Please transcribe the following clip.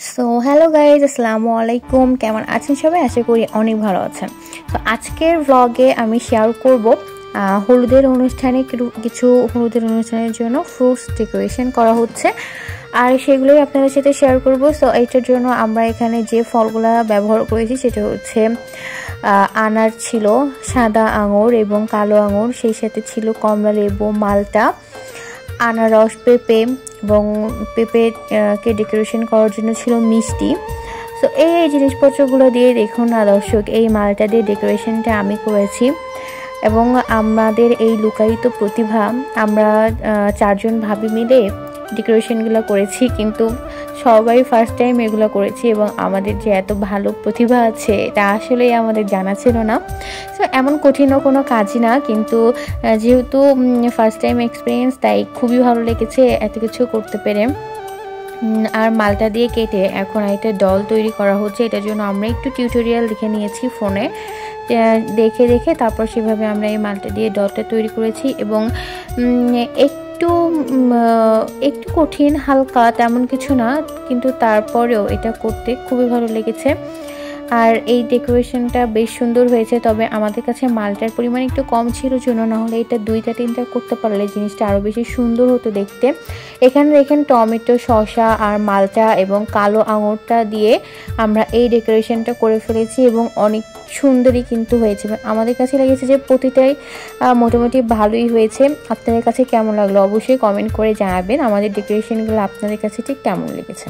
So hello guys, আসসালামু আলাইকুম। কেমন আছেন সবাই? আশা করি অনেক ভালো আছেন। তো আজকের ব্লগে আমি শেয়ার করব হলুদের অনুষ্ঠানের জন্য ফ্রুটস ডেকোরেশন করা হচ্ছে, আর সেগুলোই আপনাদের সাথে শেয়ার করব। সো এইটার জন্য আমরা এখানে যে ফলগুলা ব্যবহার করেছি সেটা হচ্ছে আনার ছিল, সাদা আঙুর এবং কালো আঙুর, সেই সাথে ছিল কমলা লেবু, মালটা, আনারস, পেঁপে এবং পেঁপেকে ডেকোরেশন করার জন্য ছিল মিষ্টি। সো এই জিনিসপত্রগুলো দিয়ে দেখুন না দর্শক, এই মালটা দিয়ে ডেকোরেশনটা আমি করেছি এবং আমাদের এই লুকায়িত প্রতিভা, আমরা চারজন ভাবি মিলে ডেকোরেশনগুলো করেছি, কিন্তু সবাই ফার্স্ট টাইম এগুলো করেছি এবং আমাদের যে এত ভালো প্রতিভা আছে এটা আসলেই আমাদের জানা ছিল না। সো এমন কঠিনও কোনো কাজই না, কিন্তু যেহেতু ফার্স্ট টাইম এক্সপিরিয়েন্স, তাই খুবই ভালো লেগেছে এত কিছু করতে পেরে। আর মালটা দিয়ে কেটে এখন এটা ডল তৈরি করা হচ্ছে। এটার জন্য আমরা একটু টিউটোরিয়াল দেখে নিয়েছি ফোনে, দেখে দেখে তারপর সেভাবে আমরা এই মালটা দিয়ে ডলটা তৈরি করেছি এবং একটু কঠিন, হালকা, তেমন কিছু না, কিন্তু তারপরেও এটা করতে খুবই ভালো লেগেছে। আর এই ডেকোরেশনটা বেশ সুন্দর হয়েছে, তবে আমাদের কাছে মালটার পরিমাণ একটু কম ছিল জন্য, না হলে এটা 2-3টা করতে পারলে জিনিসটা আরও বেশি সুন্দর হতো দেখতে। এখানে দেখেন টমেটো, শসা আর মালটা এবং কালো আঙুরটা দিয়ে আমরা এই ডেকোরেশনটা করে ফেলেছি এবং অনেক সুন্দরই কিন্তু হয়েছে। আমাদের কাছে লেগেছে যে প্রতিটাই মোটামুটি ভালোই হয়েছে। আপনাদের কাছে কেমন লাগলো অবশ্যই কমেন্ট করে জানাবেন আমাদের ডেকোরেশনগুলো আপনাদের কাছে ঠিক কেমন লেগেছে।